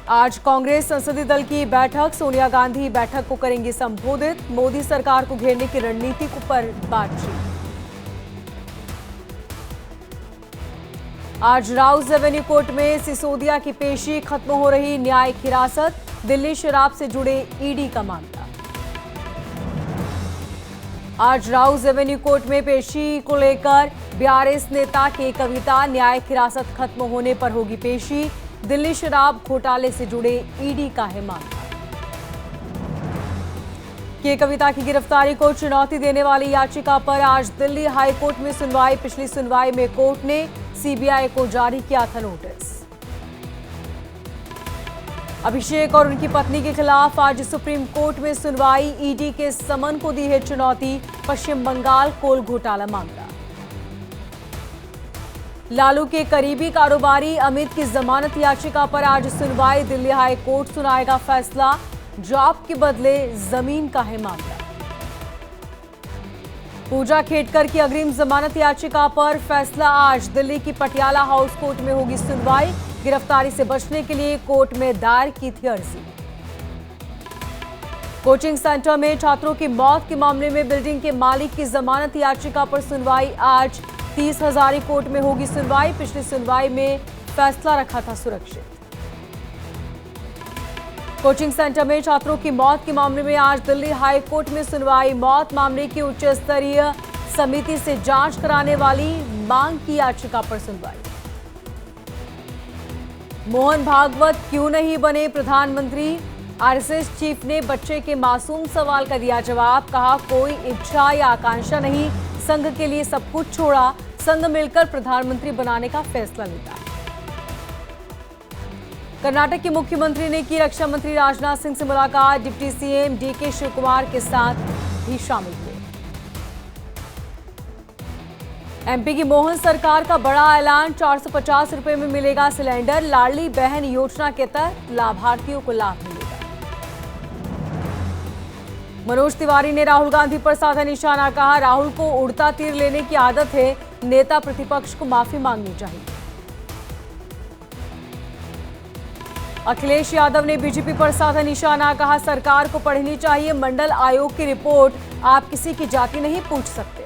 आज कांग्रेस संसदीय दल की बैठक, सोनिया गांधी बैठक को करेंगी संबोधित। मोदी सरकार को घेरने की रणनीति पर बातचीत। आज राउस एवेन्यू कोर्ट में सिसोदिया की पेशी, खत्म हो रही न्यायिक हिरासत। दिल्ली शराब से जुड़े ईडी का मामला। आज राउस एवेन्यू कोर्ट में पेशी को लेकर बीआरएस नेता की कविता, न्यायिक हिरासत खत्म होने पर होगी पेशी। दिल्ली शराब घोटाले से जुड़े ईडी का है मामला। के कविता की गिरफ्तारी को चुनौती देने वाली याचिका पर आज दिल्ली हाई कोर्ट में सुनवाई। पिछली सुनवाई में कोर्ट ने सीबीआई को जारी किया था नोटिस। अभिषेक और उनकी पत्नी के खिलाफ आज सुप्रीम कोर्ट में सुनवाई। ईडी के समन को दी है चुनौती। पश्चिम बंगाल कोल घोटाला मामला। लालू के करीबी कारोबारी अमित की जमानत याचिका पर आज सुनवाई। दिल्ली हाई कोर्ट सुनाएगा फैसला। जॉब के बदले जमीन का है मामला। पूजा खेडकर की अग्रिम जमानत याचिका पर फैसला आज। दिल्ली की पटियाला हाउस कोर्ट में होगी सुनवाई। गिरफ्तारी से बचने के लिए कोर्ट में दायर की थी अर्जी। कोचिंग सेंटर में छात्रों की मौत के मामले में बिल्डिंग के मालिक की जमानत याचिका पर सुनवाई आज। 30 हजारी कोर्ट में होगी सुनवाई। पिछली सुनवाई में फैसला रखा था सुरक्षित। कोचिंग सेंटर में छात्रों की मौत के मामले में आज दिल्ली हाई कोर्ट में सुनवाई। मौत मामले की उच्च स्तरीय समिति से जांच कराने वाली मांग की याचिका पर सुनवाई। मोहन भागवत क्यों नहीं बने प्रधानमंत्री? आरएसएस चीफ ने बच्चे के मासूम सवाल का दिया जवाब। कहा, कोई इच्छा या आकांक्षा नहीं, संघ के लिए सब कुछ छोड़ा। संघ मिलकर प्रधानमंत्री बनाने का फैसला लेता है। कर्नाटक के मुख्यमंत्री ने की रक्षा मंत्री राजनाथ सिंह से मुलाकात। डिप्टी सीएम डीके शिवकुमार के साथ भी शामिल हुए। एमपी की मोहन सरकार का बड़ा ऐलान। 450 रुपए में मिलेगा सिलेंडर। लाडली बहन योजना के तहत लाभार्थियों को लाभ मिलेगा। मनोज तिवारी ने राहुल गांधी पर साधा निशाना। कहा, राहुल को उड़ता तीर लेने की आदत है। नेता प्रतिपक्ष को माफी मांगनी चाहिए। अखिलेश यादव ने बीजेपी पर साधा निशाना। कहा, सरकार को पढ़नी चाहिए मंडल आयोग की रिपोर्ट। आप किसी की जाति नहीं पूछ सकते।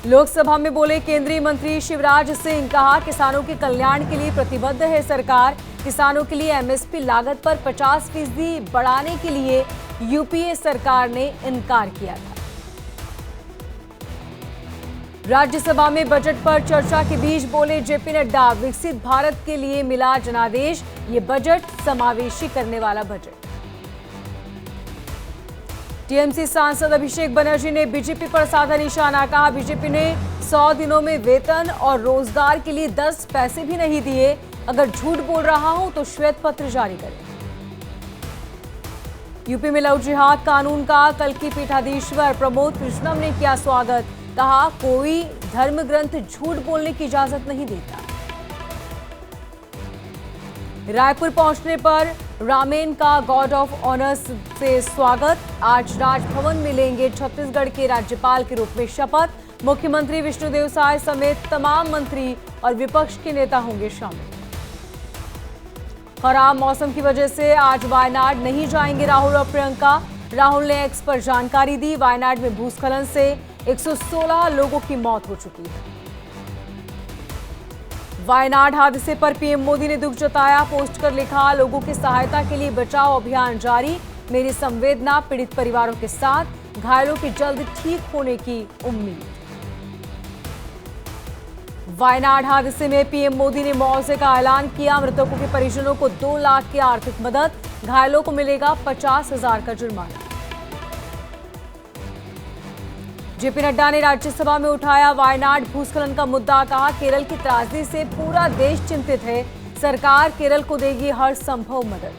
लोकसभा में बोले केंद्रीय मंत्री शिवराज सिंह। कहा, किसानों के कल्याण के लिए प्रतिबद्ध है सरकार। किसानों के लिए एमएसपी लागत पर 50% बढ़ाने के लिए यूपीए सरकार ने इनकार किया था। राज्यसभा में बजट पर चर्चा के बीच बोले जेपी नड्डा। विकसित भारत के लिए मिला जनादेश। ये बजट समावेशी करने वाला बजट। टीएमसी सांसद अभिषेक बनर्जी ने बीजेपी पर साधा निशाना। कहा, बीजेपी ने 100 दिनों में वेतन और रोजगार के लिए 10 पैसे भी नहीं दिए। अगर झूठ बोल रहा हूं तो श्वेत पत्र जारी करें। यूपी में लव जिहाद कानून का कल की पीठाधीश्वर प्रमोद कृष्णम ने किया स्वागत। कहा, कोई धर्म ग्रंथ झूठ बोलने की इजाजत नहीं देता। रायपुर पहुंचने पर रामेन का गार्ड ऑफ ऑनर्स से स्वागत। आज राजभवन में लेंगे छत्तीसगढ़ के राज्यपाल के रूप में शपथ। मुख्यमंत्री विष्णुदेव साय समेत तमाम मंत्री और विपक्ष के नेता होंगे शामिल। खराब मौसम की वजह से आज वायनाड नहीं जाएंगे राहुल और प्रियंका। राहुल ने एक्स पर जानकारी दी। वायनाड में भूस्खलन से 116 लोगों की मौत हो चुकी है। वायनाड हादसे पर पीएम मोदी ने दुख जताया। पोस्ट कर लिखा, लोगों की सहायता के लिए बचाव अभियान जारी। मेरी संवेदना पीड़ित परिवारों के साथ। घायलों के जल्द ठीक होने की उम्मीद। वायनाड हादसे में पीएम मोदी ने मुआवजे का ऐलान किया। मृतकों के परिजनों को 2 लाख की आर्थिक मदद। घायलों को मिलेगा 50,000 का जुर्माना। जेपी नड्डा ने राज्यसभा में उठाया वायनाड भूस्खलन का मुद्दा। कहा, केरल की त्रासदी से पूरा देश चिंतित है। सरकार केरल को देगी हर संभव मदद।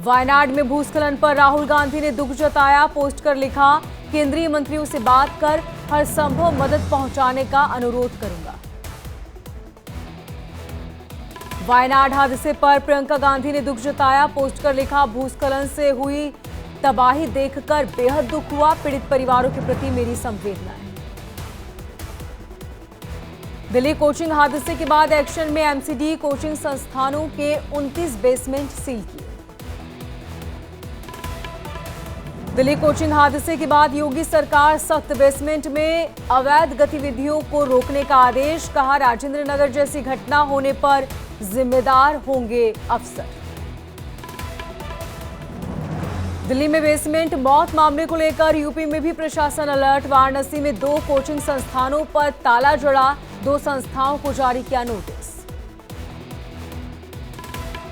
वायनाड में भूस्खलन पर राहुल गांधी ने दुख जताया। पोस्ट कर लिखा, केंद्रीय मंत्रियों से बात कर हर संभव मदद पहुंचाने का अनुरोध करूंगा। वायनाड हादसे पर प्रियंका गांधी ने दुख जताया। पोस्ट कर लिखा, भूस्खलन से हुई तबाही देखकर बेहद दुख हुआ। पीड़ित परिवारों के प्रति मेरी संवेदना है। दिल्ली कोचिंग हादसे के बाद एक्शन में एमसीडी, कोचिंग संस्थानों के 29 बेसमेंट सील किए। दिल्ली कोचिंग हादसे के बाद योगी सरकार सख्त, बेसमेंट में अवैध गतिविधियों को रोकने का आदेश, कहा राजेंद्र नगर जैसी घटना होने पर जिम्मेदार होंगे अफसर। दिल्ली में बेसमेंट मौत मामले को लेकर यूपी में भी प्रशासन अलर्ट, वाराणसी में 2 कोचिंग संस्थानों पर ताला जड़ा, 2 संस्थाओं को जारी किया नोटिस।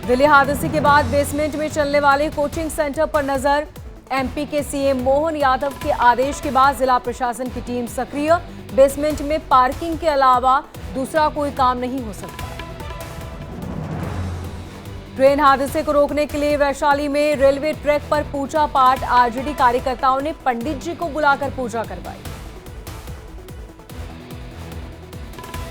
दिल्ली हादसे के बाद बेसमेंट में चलने वाले कोचिंग सेंटर पर नजर, एमपी के सीएम मोहन यादव के आदेश के बाद जिला प्रशासन की टीम सक्रिय, बेसमेंट में पार्किंग के अलावा दूसरा कोई काम नहीं हो सकता। ट्रेन हादसे को रोकने के लिए वैशाली में रेलवे ट्रैक पर पूजा पाठ, आरजेडी कार्यकर्ताओं ने पंडित जी को बुलाकर पूजा करवाई।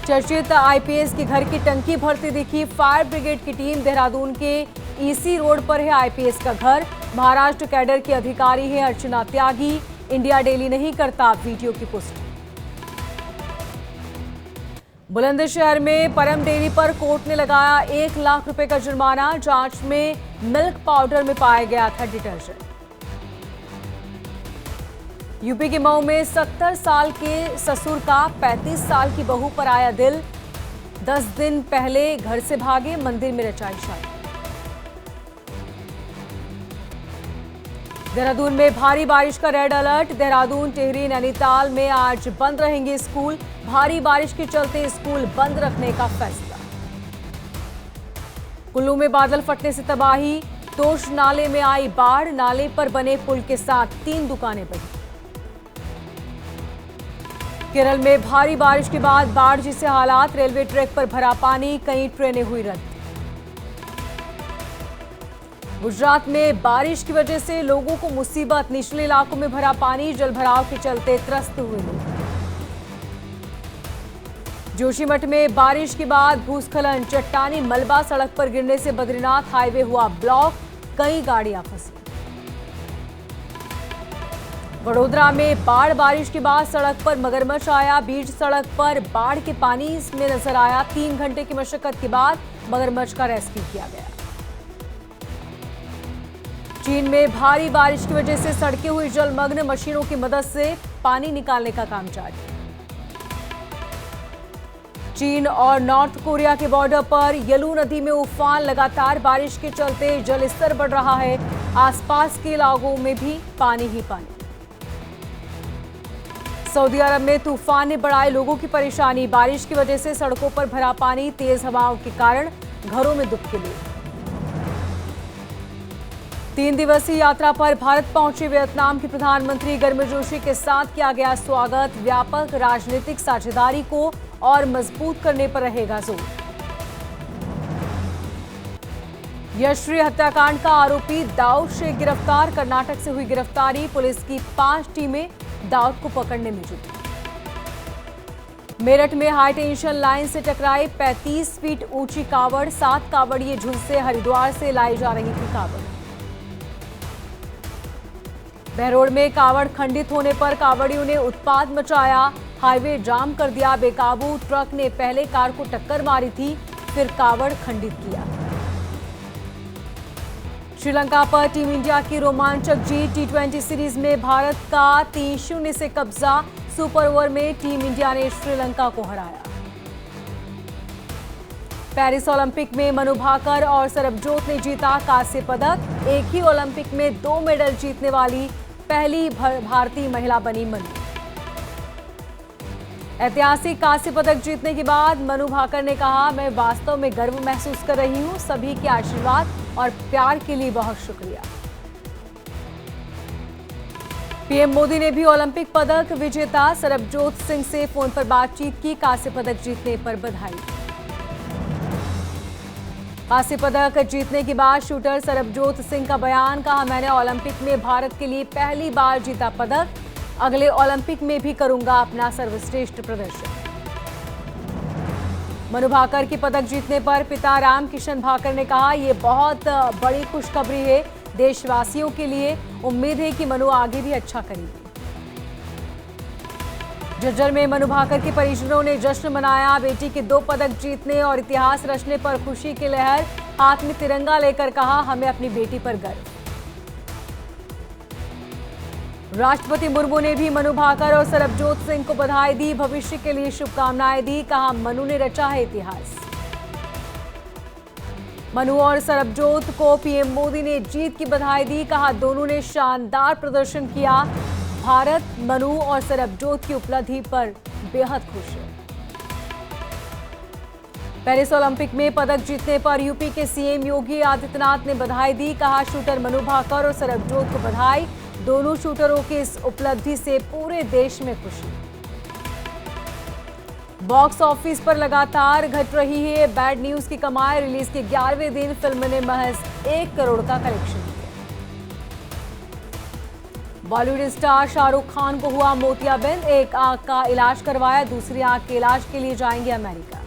चर्चित आईपीएस के घर की टंकी भरती दिखी, फायर ब्रिगेड की टीम, देहरादून के ईसी रोड पर है आईपीएस का घर, महाराष्ट्र कैडर की अधिकारी है अर्चना त्यागी, इंडिया डेली नहीं करता वीडियो की पुष्टि। बुलंदशहर में परम डेयरी पर कोर्ट ने लगाया 1 लाख रुपए का जुर्माना, जांच में मिल्क पाउडर में पाया गया था डिटर्जेंट। यूपी के मऊ में 70 साल के ससुर का 35 साल की बहू पर आया दिल, 10 दिन पहले घर से भागे, मंदिर में रचाई शादी। देहरादून में भारी बारिश का रेड अलर्ट, देहरादून, टिहरी, नैनीताल में आज बंद रहेंगे स्कूल, भारी बारिश के चलते स्कूल बंद रखने का फैसला। कुल्लू में बादल फटने से तबाही, तोश नाले में आई बाढ़, नाले पर बने पुल के साथ 3 दुकानें बनी। केरल में भारी बारिश के बाद बाढ़ जैसे हालात, रेलवे ट्रैक पर भरा पानी, कई ट्रेनें हुई रद्द। गुजरात में बारिश की वजह से लोगों को मुसीबत, निचले इलाकों में भरा पानी, जलभराव के चलते त्रस्त हुए लोग। जोशीमठ में बारिश के बाद भूस्खलन, चट्टानी मलबा सड़क पर गिरने से बद्रीनाथ हाईवे हुआ ब्लॉक, कई गाड़ियां फंसी। वडोदरा में बाढ़, बारिश के बाद सड़क पर मगरमच्छ आया, बीच सड़क पर बाढ़ के पानी में नजर आया, 3 घंटे की मशक्कत के बाद मगरमच्छ का रेस्क्यू किया गया। चीन में भारी बारिश की वजह से सड़कें हुई जलमग्न, मशीनों की मदद से पानी निकालने का काम जारी। चीन और नॉर्थ कोरिया के बॉर्डर पर यलू नदी में उफान, लगातार बारिश के चलते जलस्तर बढ़ रहा है, आसपास के इलाकों में भी पानी ही पानी। सऊदी अरब में तूफान ने बढ़ाई लोगों की परेशानी, बारिश की वजह से सड़कों पर भरा पानी, तेज हवाओं के कारण घरों में दुबके लोग। 3 दिवसीय यात्रा पर भारत पहुंचे वियतनाम के प्रधानमंत्री, गर्मजोशी के साथ किया गया स्वागत, व्यापक राजनीतिक साझेदारी को और मजबूत करने पर रहेगा जोर। यशवी हत्याकांड का आरोपी दाऊद शेख गिरफ्तार, कर्नाटक से हुई गिरफ्तारी, पुलिस की 5 टीमें दाऊद को पकड़ने में जुटी। मेरठ में हाई टेंशन लाइन से टकराई 35 फीट ऊंची कावड़, 7 कावड़िए झुलसे, हरिद्वार से लाई जा रही थी कावड़। बहरोड में कावड़ खंडित होने पर कावड़ियों ने उत्पात मचाया, हाईवे जाम कर दिया, बेकाबू ट्रक ने पहले कार को टक्कर मारी थी, फिर कावड़ खंडित किया। श्रीलंका पर टीम इंडिया की रोमांचक जीत, T20 सीरीज में भारत का 3-0 से कब्जा, सुपर ओवर में टीम इंडिया ने श्रीलंका को हराया। पेरिस ओलंपिक में मनु भाकर और सरबजोत ने जीता कांस्य पदक, एक ही ओलंपिक में 2 मेडल जीतने वाली पहली भारतीय महिला बनी मनु। ऐतिहासिक कांस्य पदक जीतने के बाद मनु भाकर ने कहा, मैं वास्तव में गर्व महसूस कर रही हूं, सभी के आशीर्वाद और प्यार के लिए बहुत शुक्रिया। पीएम मोदी ने भी ओलंपिक पदक विजेता सरबजोत सिंह से फोन पर बातचीत की, कांस्य पदक जीतने पर बधाई। कांस्य पदक जीतने के बाद शूटर सरबजोत सिंह का बयान, कहा मैंने ओलंपिक में भारत के लिए पहली बार जीता पदक, अगले ओलंपिक में भी करूंगा अपना सर्वश्रेष्ठ प्रदर्शन। मनु भाकर की पदक जीतने पर पिता राम किशन भाकर ने कहा, यह बहुत बड़ी खुशखबरी है देशवासियों के लिए, उम्मीद है कि मनु आगे भी अच्छा करेगी। झज्जर में मनु भाकर के परिजनों ने जश्न मनाया। बेटी के 2 पदक जीतने और इतिहास रचने पर खुशी की लहर। हाथ में तिरंगा लेकर कहा, हमें अपनी बेटी पर गर्व। राष्ट्रपति मुर्मू ने भी मनु भाकर और सरबजोत सिंह को बधाई दी, भविष्य के लिए शुभकामनाएं दी। कहा, मनु ने रचा है इतिहास। मनु और सरबजोत को पीएम मोदी ने जीत की बधाई दी। कहा, दोनों ने शानदार प्रदर्शन किया। भारत मनु और सरबजोत की उपलब्धि पर बेहद खुश है। पेरिस ओलंपिक में पदक जीतने पर यूपी के सीएम योगी आदित्यनाथ ने बधाई दी। कहा, शूटर मनु भाकर और सरबजोत को बधाई। दोनों शूटरों की इस उपलब्धि से पूरे देश में खुशी। बॉक्स ऑफिस पर लगातार घट रही है बैड न्यूज की कमाई। रिलीज के 11वें दिन फिल्म ने महज 1 करोड़ का कलेक्शन किया। बॉलीवुड स्टार शाहरुख खान को हुआ मोतियाबिंद। एक आंख का इलाज करवाया, दूसरी आंख के इलाज के लिए जाएंगे अमेरिका।